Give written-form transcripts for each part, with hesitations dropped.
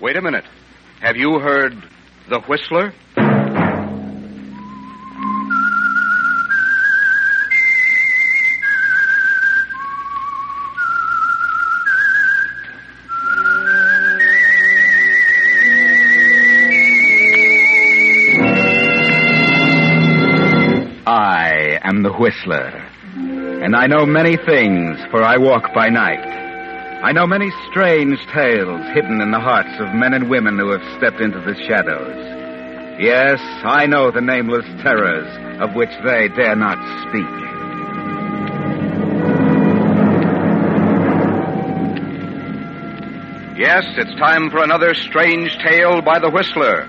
Wait a minute. Have you heard the Whistler? I am the Whistler, and I know many things, for I walk by night. I know many strange tales hidden in the hearts of men and women who have stepped into the shadows. Yes, I know the nameless terrors of which they dare not speak. Yes, it's time for another strange tale by the Whistler.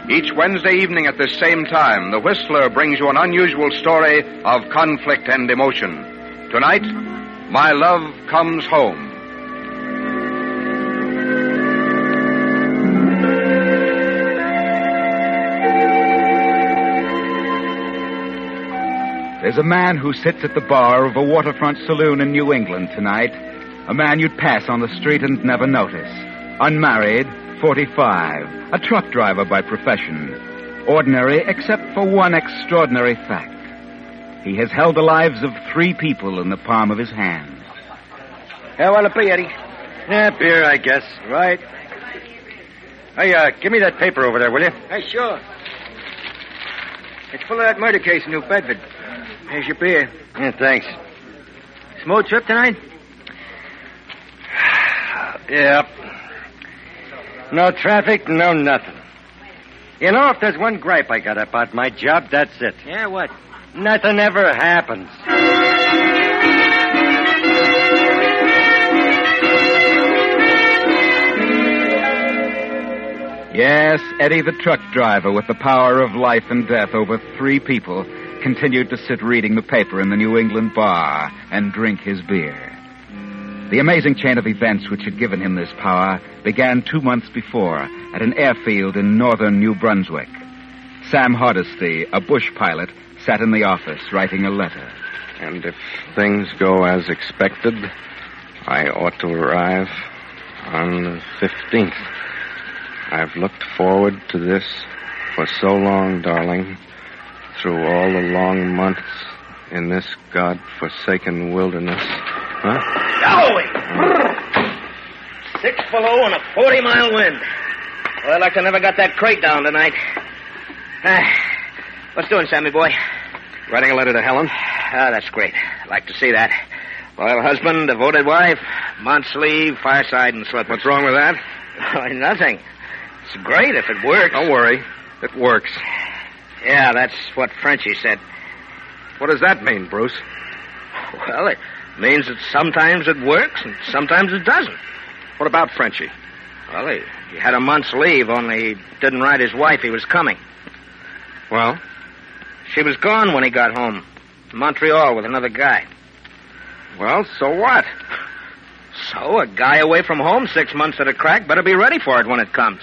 Each Wednesday evening at this same time, the Whistler brings you an unusual story of conflict and emotion. Tonight, My Love Comes Home. There's a man who sits at the bar of a waterfront saloon in New England tonight. A man you'd pass on the street and never notice. Unmarried, 45, a truck driver by profession. Ordinary except for one extraordinary fact. He has held the lives of 3 people in the palm of his hand. I want to be, Eddie. Yeah, beer, I guess. Right. Hey, give me that paper over there, will you? Hey, sure. It's full of that murder case in New Bedford. Here's your beer. Yeah, thanks. Smooth trip tonight? Yeah. No traffic, no nothing. You know, if there's one gripe I got about my job, that's it. Yeah, what? Nothing ever happens. Yes, Eddie the truck driver, with the power of life and death over 3 people, continued to sit reading the paper in the New England bar and drink his beer. The amazing chain of events which had given him this power began 2 months before at an airfield in northern New Brunswick. Sam Hardesty, a bush pilot, sat in the office writing a letter. And if things go as expected, I ought to arrive on the 15th. I've looked forward to this for so long, darling, through all the long months in this God-forsaken wilderness. Huh? Golly! 6 below and a 40-mile wind. Well, like I never got that crate down tonight. What's doing, Sammy boy? Writing a letter to Helen? Ah, that's great. Like to see that. Loyal husband, devoted wife, month's leave, fireside, and slippers. What's wrong with that? Oh, nothing. It's great if it works. Don't worry. It works. Yeah, that's what Frenchie said. What does that mean, Bruce? Well, it means that sometimes it works and sometimes it doesn't. What about Frenchie? Well, he had a month's leave, only he didn't write his wife he was coming. Well? She was gone when he got home. To Montreal with another guy. Well, so what? So, a guy away from home 6 months at a crack better be ready for it when it comes.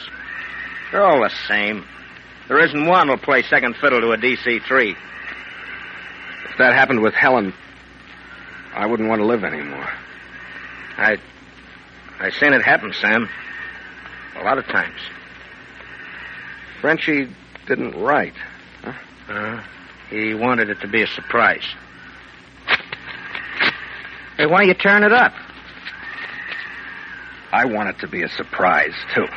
They're all the same. There isn't one who'll play second fiddle to a DC-3. If that happened with Helen, I wouldn't want to live anymore. I seen it happen, Sam. A lot of times. Frenchie didn't write, huh? He wanted it to be a surprise. Hey, why don't you turn it up? I want it to be a surprise, too.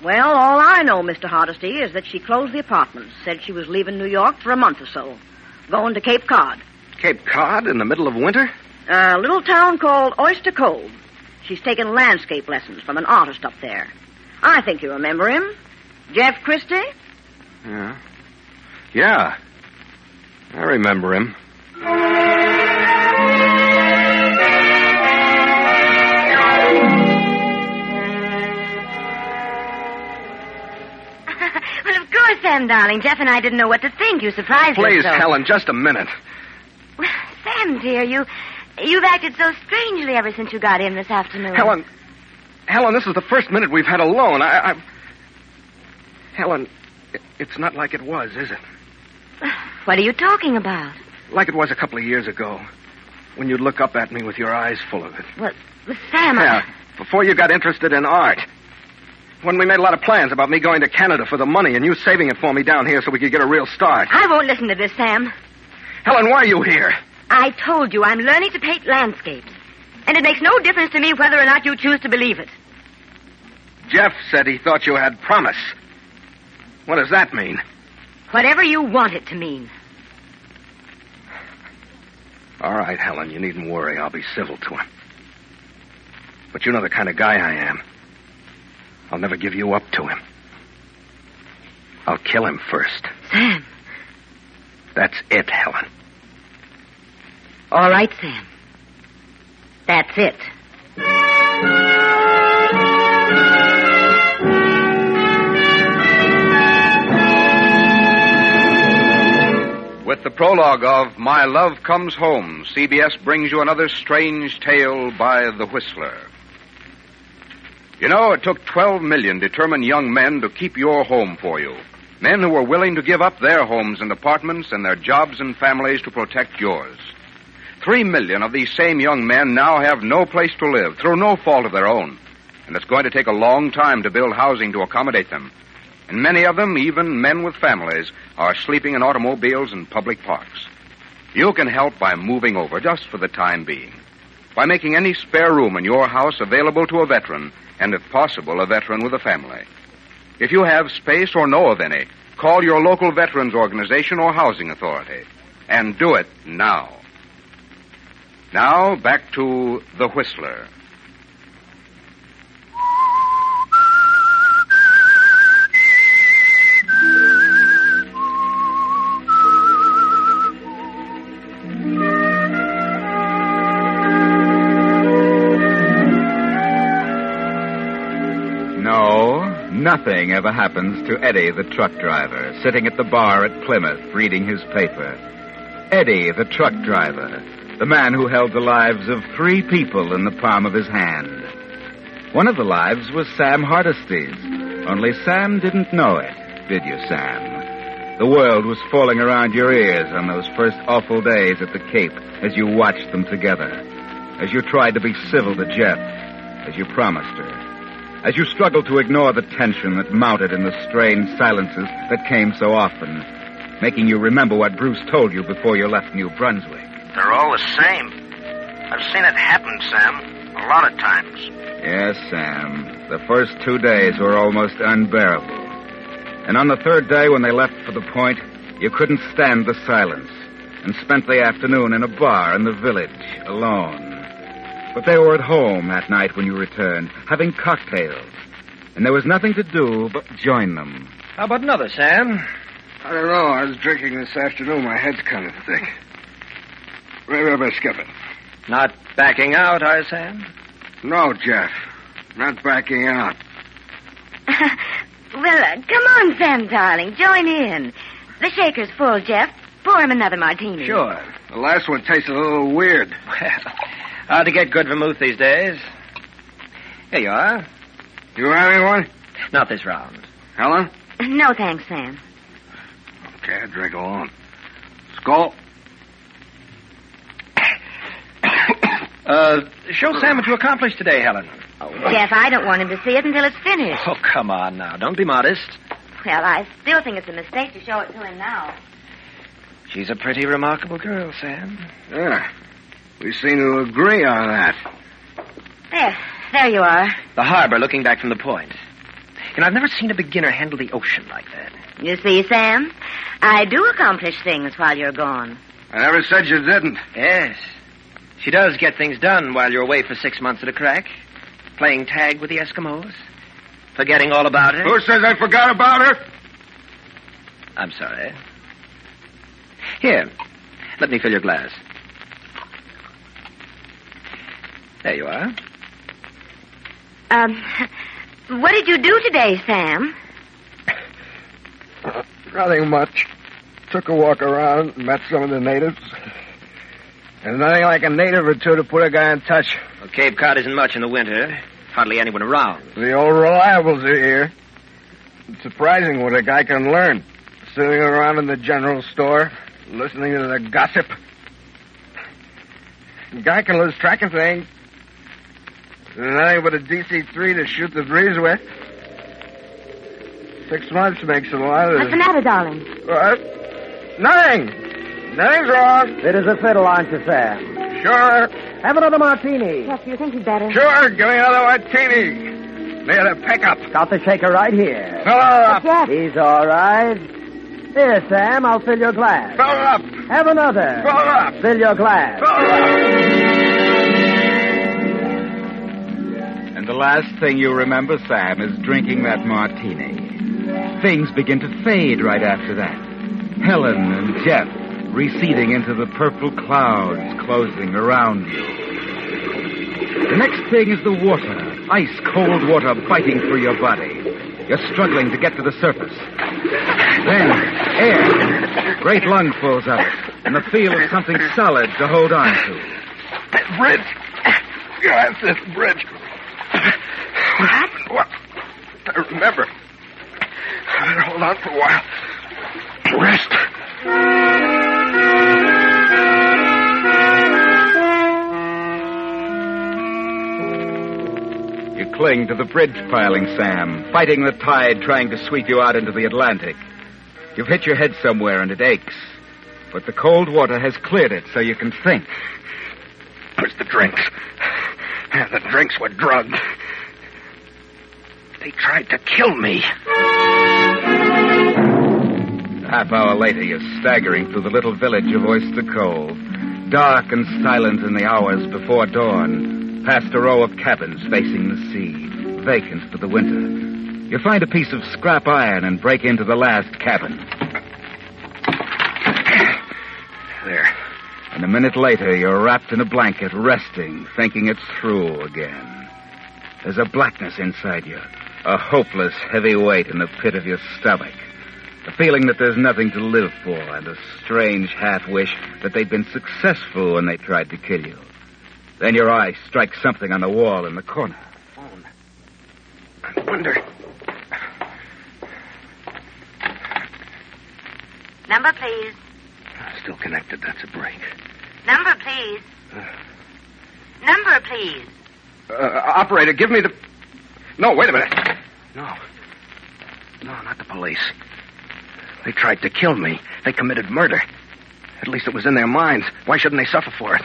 Well, all I know, Mr. Hardesty, is that she closed the apartment, said she was leaving New York for a month or so, going to Cape Cod. Cape Cod in the middle of winter? A little town called Oyster Cove. She's taken landscape lessons from an artist up there. I think you remember him. Jeff Christie? Yeah. I remember him. Well, of course, Sam, darling. Jeff and I didn't know what to think. You surprised us. Please, so. Helen, just a minute. Well, Sam, dear, you've acted so strangely ever since you got in this afternoon. Helen, this is the first minute we've had alone. Helen, it's not like it was, is it? What are you talking about? Like it was a couple of years ago, when you'd look up at me with your eyes full of it. Well, Sam, Yeah, before you got interested in art. When we made a lot of plans about me going to Canada for the money and you saving it for me down here so we could get a real start. I won't listen to this, Sam. Helen, why are you here? I told you I'm learning to paint landscapes. And it makes no difference to me whether or not you choose to believe it. Jeff said he thought you had promise. What does that mean? Whatever you want it to mean. All right, Helen, you needn't worry. I'll be civil to him. But you know the kind of guy I am. I'll never give you up to him. I'll kill him first. Sam. That's it, Helen. All right, Sam. That's it. With the prologue of My Love Comes Home, CBS brings you another strange tale by The Whistler. You know, it took 12 million determined young men to keep your home for you. Men who were willing to give up their homes and apartments and their jobs and families to protect yours. 3 million of these same young men now have no place to live through no fault of their own. And it's going to take a long time to build housing to accommodate them. And many of them, even men with families, are sleeping in automobiles and public parks. You can help by moving over just for the time being. By making any spare room in your house available to a veteran, and if possible, a veteran with a family. If you have space or know of any, call your local veterans organization or housing authority. And do it now. Now, back to The Whistler. Nothing ever happens to Eddie, the truck driver, sitting at the bar at Plymouth reading his paper. Eddie, the truck driver, the man who held the lives of 3 people in the palm of his hand. One of the lives was Sam Hardesty's, only Sam didn't know it, did you, Sam? The world was falling around your ears on those first awful days at the Cape as you watched them together, as you tried to be civil to Jeff, as you promised her. As you struggled to ignore the tension that mounted in the strained silences that came so often, making you remember what Bruce told you before you left New Brunswick. They're all the same. I've seen it happen, Sam, a lot of times. Yes, Sam. The first 2 days were almost unbearable. And on the 3rd day, when they left for the point, you couldn't stand the silence and spent the afternoon in a bar in the village, alone. But they were at home that night when you returned, having cocktails. And there was nothing to do but join them. How about another, Sam? I don't know. I was drinking this afternoon. My head's kind of thick. Maybe I better skip it. Not backing out, are you, Sam? No, Jeff. Not backing out. Well, come on, Sam, darling. Join in. The shaker's full, Jeff. Pour him another martini. Sure. The last one tasted a little weird. Well, hard to get good vermouth these days. Here you are. You having one? Not this round. Helen? No, thanks, Sam. Okay, I drink alone. Skull. Show Sam what you accomplished today, Helen. Oh, Jeff, I don't want him to see it until it's finished. Oh, come on now. Don't be modest. Well, I still think it's a mistake to show it to him now. She's a pretty remarkable girl, Sam. Yeah. We seem to agree on that. There you are. The harbor looking back from the point. You know, I've never seen a beginner handle the ocean like that. You see, Sam, I do accomplish things while you're gone. I never said you didn't. Yes. She does get things done while you're away for 6 months at a crack. Playing tag with the Eskimos. Forgetting all about her. Who says I forgot about her? I'm sorry. Here, let me fill your glass. There you are. What did you do today, Sam? Nothing much. Took a walk around, met some of the natives. There's nothing like a native or two to put a guy in touch. Well, Cape Cod isn't much in the winter. Hardly anyone around. The old reliables are here. It's surprising what a guy can learn. Sitting around in the general store, listening to the gossip. A guy can lose track of things. There's nothing but a DC-3 to shoot the breeze with. 6 months makes a lot. What's the matter, darling? What? Nothing. Nothing's wrong. It is a fiddle, aren't you, Sam? Sure. Have another martini. Yes, do you think he'd better? Sure, give me another martini. Near the pickup. Got the shaker right here. Fill her up. Yes. He's all right. Here, Sam, I'll fill your glass. Fill her up. Have another. Fill her up. Fill your glass. Fill her up. And the last thing you remember, Sam, is drinking that martini. Things begin to fade right after that. Helen and Jeff receding into the purple clouds closing around you. The next thing is the water, ice-cold water biting through your body. You're struggling to get to the surface. Then, air, great lungfuls of it, and the feel of something solid to hold on to. That bridge. Yes, this bridge. What happened? What? I remember. I better hold on for a while. Rest. You cling to the bridge piling, Sam, fighting the tide trying to sweep you out into the Atlantic. You've hit your head somewhere and it aches. But the cold water has cleared it so you can think. Where's the drinks? The drinks were drugged. They tried to kill me. A half hour later, you're staggering through the little village of Oyster Cove, dark and silent in the hours before dawn, past a row of cabins facing the sea, vacant for the winter. You find a piece of scrap iron and break into the last cabin. There. And a minute later, you're wrapped in a blanket, resting, thinking it through again. There's a blackness inside you, a hopeless heavy weight in the pit of your stomach. A feeling that there's nothing to live for, and a strange half-wish that they'd been successful when they tried to kill you. Then your eye strikes something on the wall in the corner. Phone. I wonder. Number, please. Still connected. That's a break. Number, please. Number, please. Operator, give me the... No, wait a minute. No, not the police. They tried to kill me. They committed murder. At least it was in their minds. Why shouldn't they suffer for it?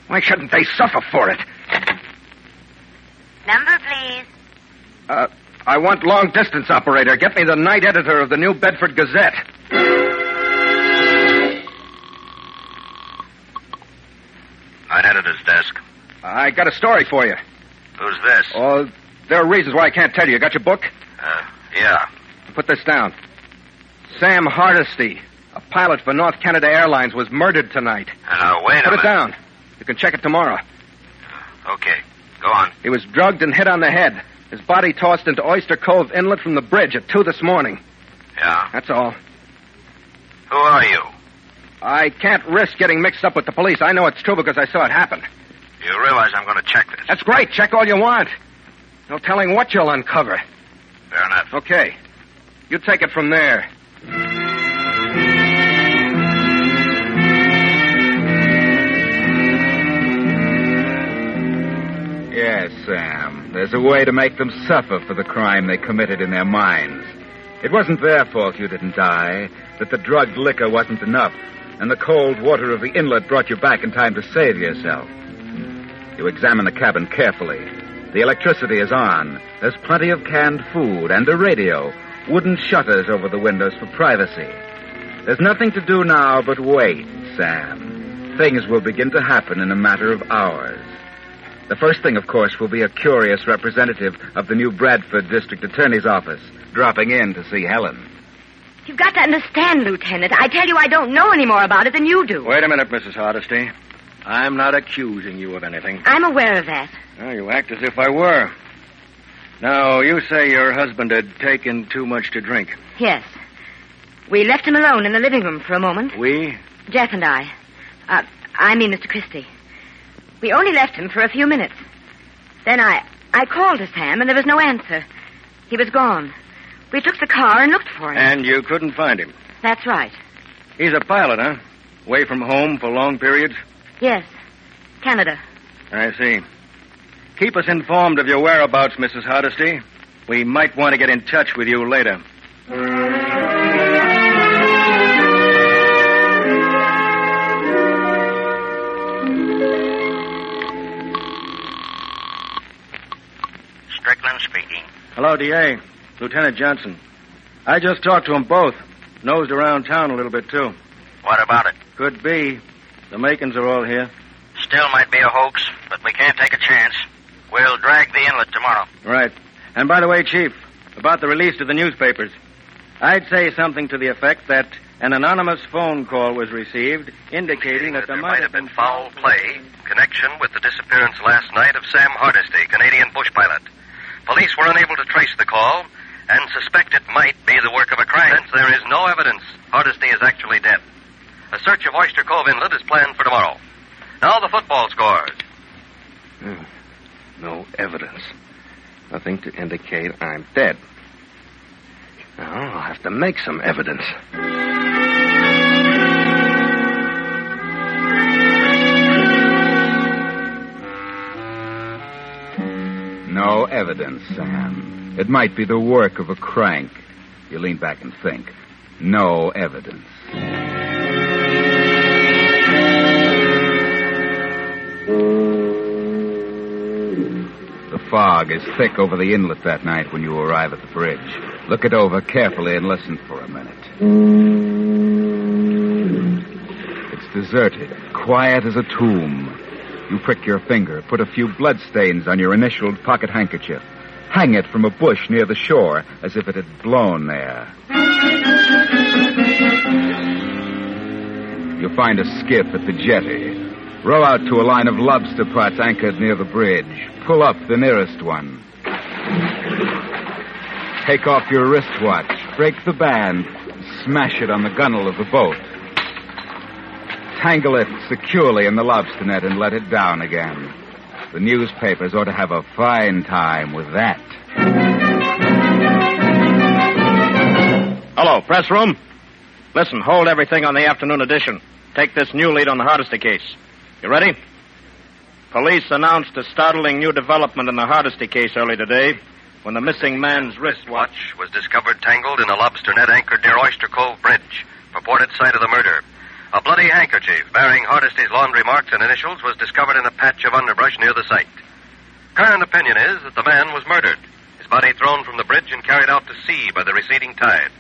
Why shouldn't they suffer for it? Number, please. I want long distance, operator. Get me the night editor of the New Bedford Gazette. Night editor's desk. I got a story for you. Who's this? Oh, there are reasons why I can't tell you. You got your book? Yeah. Put this down. Sam Hardesty, a pilot for North Canada Airlines, was murdered tonight. Wait a minute. Put it down. You can check it tomorrow. Okay. Go on. He was drugged and hit on the head. His body tossed into Oyster Cove Inlet from the bridge at 2 this morning. Yeah. That's all. Who are you? I can't risk getting mixed up with the police. I know it's true because I saw it happen. You realize I'm going to check this. That's great. Check all you want. No telling what you'll uncover. Fair enough. Okay. You take it from there. Yes, Sam. There's a way to make them suffer for the crime they committed in their minds. It wasn't their fault you didn't die, that the drugged liquor wasn't enough, and the cold water of the inlet brought you back in time to save yourself. You examine the cabin carefully. The electricity is on. There's plenty of canned food and a radio, wooden shutters over the windows for privacy. There's nothing to do now but wait, Sam. Things will begin to happen in a matter of hours. The first thing, of course, will be a curious representative of the New Bradford District Attorney's Office dropping in to see Helen. You've got to understand, Lieutenant. I tell you I don't know any more about it than you do. Wait a minute, Mrs. Hardesty. I'm not accusing you of anything. I'm aware of that. Well, you act as if I were. Now, you say your husband had taken too much to drink. Yes. We left him alone in the living room for a moment. We? Jeff and I. I mean Mr. Christie. We only left him for a few minutes. Then I called to Sam, and there was no answer. He was gone. We took the car and looked for him. And you couldn't find him? That's right. He's a pilot, huh? Away from home for long periods? Yes. Canada. I see. Keep us informed of your whereabouts, Mrs. Hardesty. We might want to get in touch with you later. Strickland speaking. Hello, D.A. Lieutenant Johnson. I just talked to them both. Nosed around town a little bit, too. What about it? Could be. The Macons are all here. Still might be a hoax, but we can't take a chance. We'll drag the inlet tomorrow. Right. And by the way, Chief, about the release to the newspapers, I'd say something to the effect that an anonymous phone call was received indicating that there might have been foul play in connection with the disappearance last night of Sam Hardesty, Canadian bush pilot. Police were unable to trace the call and suspect it might be the work of a crime. Since there is no evidence Hardesty is actually dead. A search of Oyster Cove Inlet is planned for tomorrow. Now the football scores. No evidence. Nothing to indicate I'm dead. Now, I'll have to make some evidence. No evidence, Sam. It might be the work of a crank. You lean back and think. No evidence. The fog is thick over the inlet that night when you arrive at the bridge. Look it over carefully and listen for a minute. It's deserted, quiet as a tomb. You prick your finger, put a few bloodstains on your initialed pocket handkerchief. Hang it from a bush near the shore as if it had blown there. You find a skiff at the jetty. Row out to a line of lobster pots anchored near the bridge. Pull up the nearest one. Take off your wristwatch, break the band, smash it on the gunwale of the boat. Tangle it securely in the lobster net and let it down again. The newspapers ought to have a fine time with that. Hello, press room. Listen, hold everything on the afternoon edition. Take this new lead on the Hardesty case. You ready? Police announced a startling new development in the Hardesty case early today when the missing man's wristwatch was discovered tangled in a lobster net anchored near Oyster Cove Bridge, purported site of the murder. A bloody handkerchief bearing Hardesty's laundry marks and initials was discovered in a patch of underbrush near the site. Current opinion is that the man was murdered, his body thrown from the bridge and carried out to sea by the receding tide.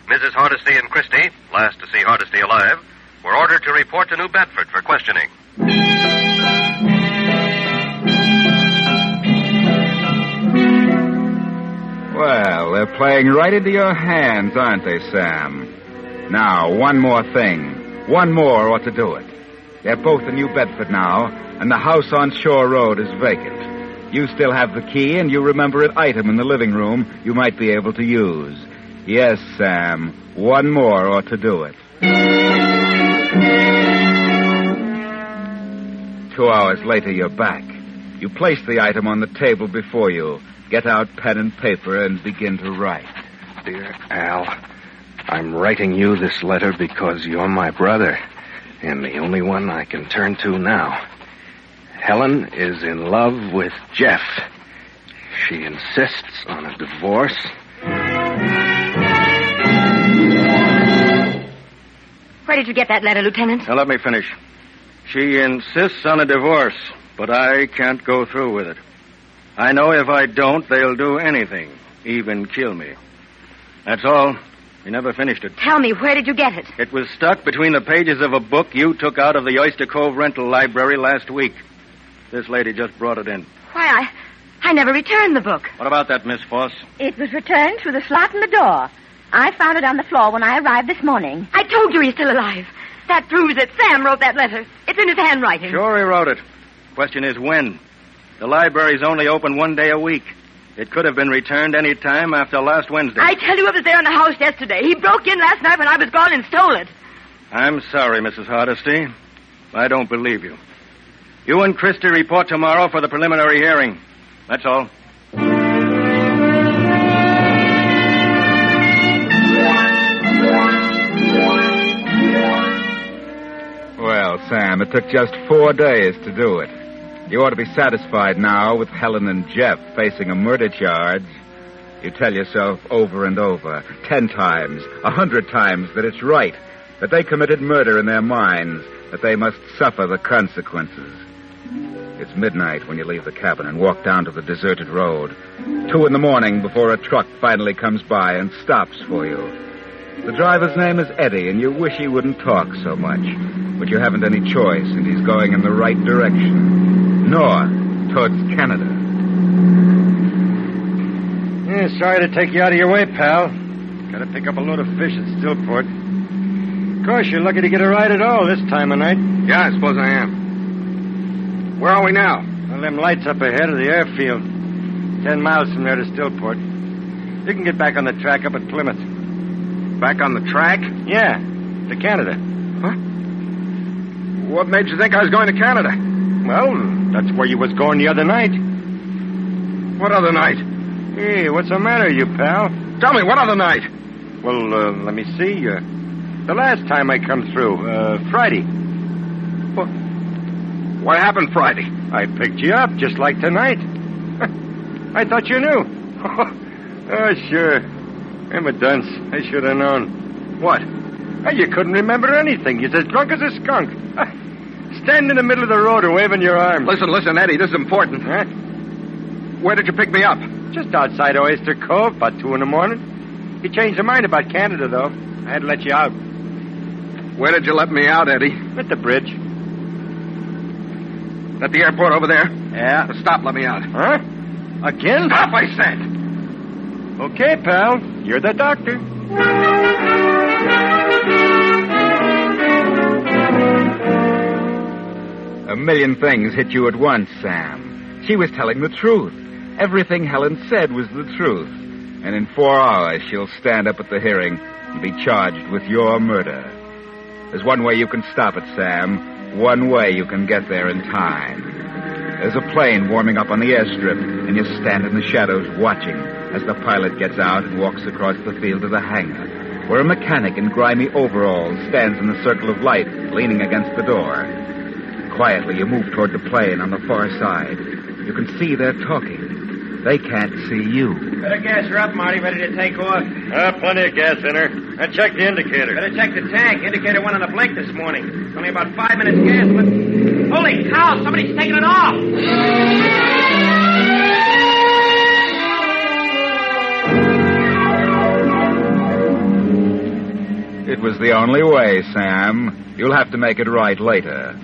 Mrs. Hardesty and Christie, last to see Hardesty alive, were ordered to report to New Bedford for questioning. Well, they're playing right into your hands, aren't they, Sam? Now, one more thing. One more ought to do it. They're both in New Bedford now, and the house on Shore Road is vacant. You still have the key, and you remember an item in the living room you might be able to use. Yes, Sam, one more ought to do it. 2 hours later, you're back. You place the item on the table before you, get out pen and paper, and begin to write. Dear Al, I'm writing you this letter because you're my brother, and the only one I can turn to now. Helen is in love with Jeff. She insists on a divorce. Where did you get that letter, Lieutenant? Now, let me finish. She insists on a divorce, but I can't go through with it. I know if I don't, they'll do anything, even kill me. That's all. You never finished it. Tell me, where did you get it? It was stuck between the pages of a book you took out of the Oyster Cove rental library last week. This lady just brought it in. Why, I never returned the book. What about that, Miss Foss? It was returned through the slot in the door. I found it on the floor when I arrived this morning. I told you he's still alive. That proves it. Sam wrote that letter. It's in his handwriting. Sure he wrote it. Question is when. The library's only open 1 day a week. It could have been returned any time after last Wednesday. I tell you, it was there in the house yesterday. He broke in last night when I was gone and stole it. I'm sorry, Mrs. Hardesty. I don't believe you. You and Christie report tomorrow for the preliminary hearing. That's all. Well, Sam, it took just 4 days to do it. You ought to be satisfied now with Helen and Jeff facing a murder charge. You tell yourself over and over, 10 times, 100 times, that it's right, that they committed murder in their minds, that they must suffer the consequences. It's midnight when you leave the cabin and walk down to the deserted road. 2 a.m. before a truck finally comes by and stops for you. The driver's name is Eddie, and you wish he wouldn't talk so much. But you haven't any choice, and he's going in the right direction. North, towards Canada. Yeah, sorry to take you out of your way, pal. Gotta pick up a load of fish at Stillport. Of course, you're lucky to get a ride at all this time of night. Yeah, I suppose I am. Where are we now? Well, them lights up ahead of the airfield. 10 miles from there to Stillport. You can get back on the track up at Plymouth. Back on the track? Yeah, to Canada. Huh? What made you think I was going to Canada? Well, that's where you was going the other night. What other night? Hey, what's the matter, you pal? Tell me, what other night? Well, let me see. The last time I come through, Friday. What happened Friday? I picked you up just like tonight. I thought you knew. Oh, sure. I'm a dunce. I should have known. What? You couldn't remember anything. You're as drunk as a skunk. Stand in the middle of the road and waving your arms. Listen, Eddie, this is important. Huh? Where did you pick me up? Just outside Oyster Cove, about 2 a.m. You changed your mind about Canada, though. I had to let you out. Where did you let me out, Eddie? At the bridge. At the airport over there? Yeah. Stop, let me out. Huh? Again? Stop, I said. Okay, pal. You're the doctor. A million things hit you at once, Sam. She was telling the truth. Everything Helen said was the truth. And in 4 hours, she'll stand up at the hearing and be charged with your murder. There's one way you can stop it, Sam. One way you can get there in time. There's a plane warming up on the airstrip, and you stand in the shadows watching as the pilot gets out and walks across the field to the hangar, where a mechanic in grimy overalls stands in the circle of light, leaning against the door. Quietly, you move toward the plane on the far side. You can see they're talking. They can't see you. Better gas her up, Marty. Ready to take off. Plenty of gas in her. And check the indicator. Better check the tank. Indicator went on the blink this morning. Only about 5 minutes gas, but... Holy cow! Somebody's taking it off! It was the only way, Sam. You'll have to make it right later.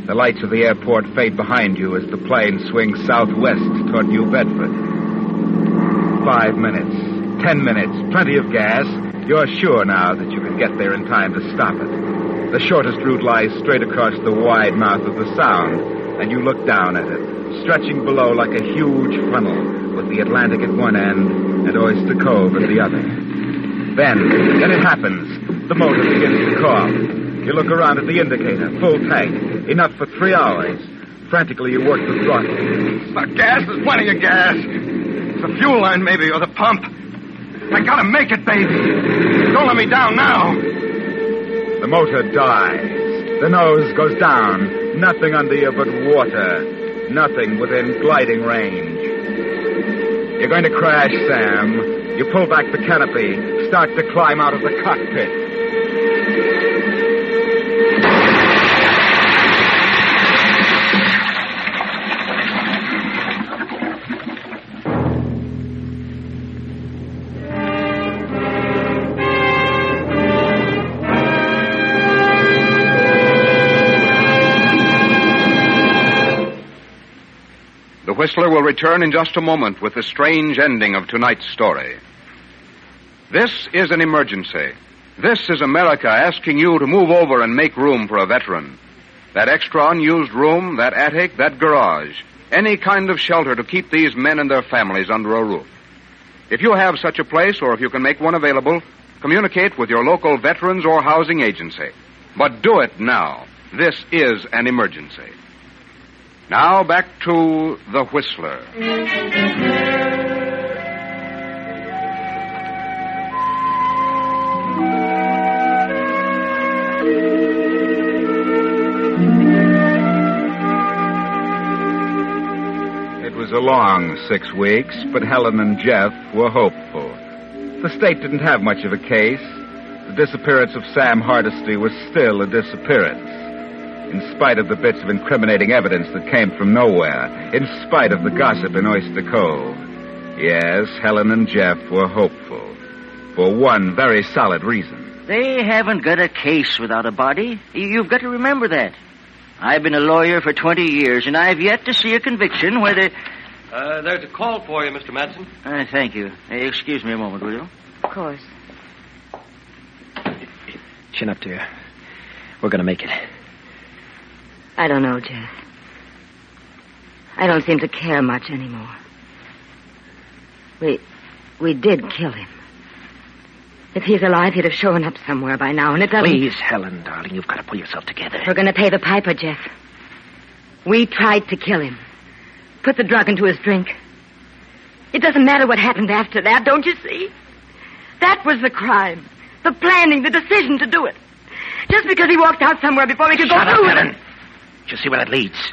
The lights of the airport fade behind you as the plane swings southwest toward New Bedford. 5 minutes, 10 minutes, plenty of gas. You're sure now that you can get there in time to stop it. The shortest route lies straight across the wide mouth of the Sound, and you look down at it, stretching below like a huge funnel, with the Atlantic at one end and Oyster Cove at the other. Then it happens. The motor begins to cough. You look around at the indicator, full tank, enough for 3 hours. Frantically, you work the throttle. The gas, there's plenty of gas. It's the fuel line, maybe, or the pump. I gotta make it, baby. Don't let me down now. The motor dies. The nose goes down. Nothing under you but water. Nothing within gliding range. You're going to crash, Sam. You pull back the canopy, start to climb out of the cockpit. The Whistler will return in just a moment with the strange ending of tonight's story. This is an emergency. This is America asking you to move over and make room for a veteran. That extra unused room, that attic, that garage, any kind of shelter to keep these men and their families under a roof. If you have such a place, or if you can make one available, communicate with your local veterans or housing agency. But do it now. This is an emergency. Now back to The Whistler. a long 6 weeks, but Helen and Jeff were hopeful. The state didn't have much of a case. The disappearance of Sam Hardesty was still a disappearance. In spite of the bits of incriminating evidence that came from nowhere, in spite of the gossip in Oyster Cove. Yes, Helen and Jeff were hopeful. For one very solid reason. They haven't got a case without a body. You've got to remember that. I've been a lawyer for 20 years, and I've yet to see a conviction where they... There's a call for you, Mr. Madsen. Thank you. Excuse me a moment, will you? Of course. Chin up, dear. We're going to make it. I don't know, Jeff. I don't seem to care much anymore. We did kill him. If he's alive, he'd have shown up somewhere by now, and it doesn't... Please, Helen, darling, you've got to pull yourself together. We're going to pay the piper, Jeff. We tried to kill him. Put the drug into his drink. It doesn't matter what happened after that, don't you see? That was the crime. The planning, the decision to do it. Just because he walked out somewhere before we could go through with it. You see where that leads?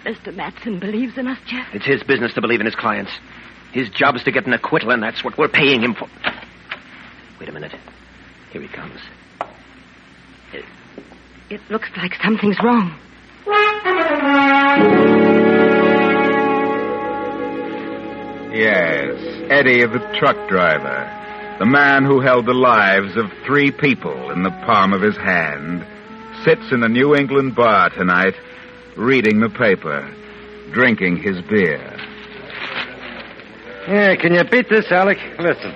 Mr. Matson believes in us, Jeff. It's his business to believe in his clients. His job is to get an acquittal, and that's what we're paying him for. Wait a minute. Here he comes. It looks like something's wrong. Yes, Eddie the truck driver. The man who held the lives of 3 people in the palm of his hand sits in a New England bar tonight, reading the paper, drinking his beer. Yeah, can you beat this, Alec? Listen.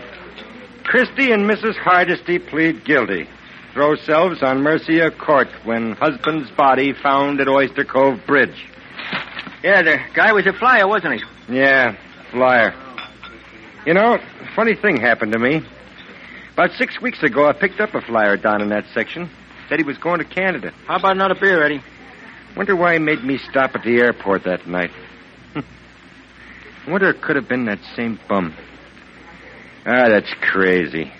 Christie and Mrs. Hardesty plead guilty. Throw selves on mercy of court when husband's body found at Oyster Cove Bridge. Yeah, the guy was a flyer, wasn't he? Yeah, flyer. You know, funny thing happened to me. About 6 weeks ago, I picked up a flyer down in that section. Said he was going to Canada. How about another beer, Eddie? Wonder why he made me stop at the airport that night. Wonder it could have been that same bum. Ah, that's crazy.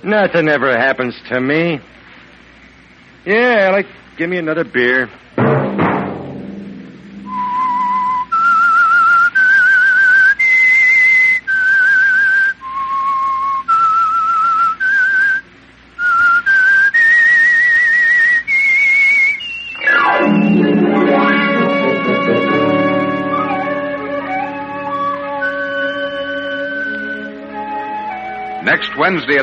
Nothing ever happens to me. Yeah, Alec, give me another beer. Next Wednesday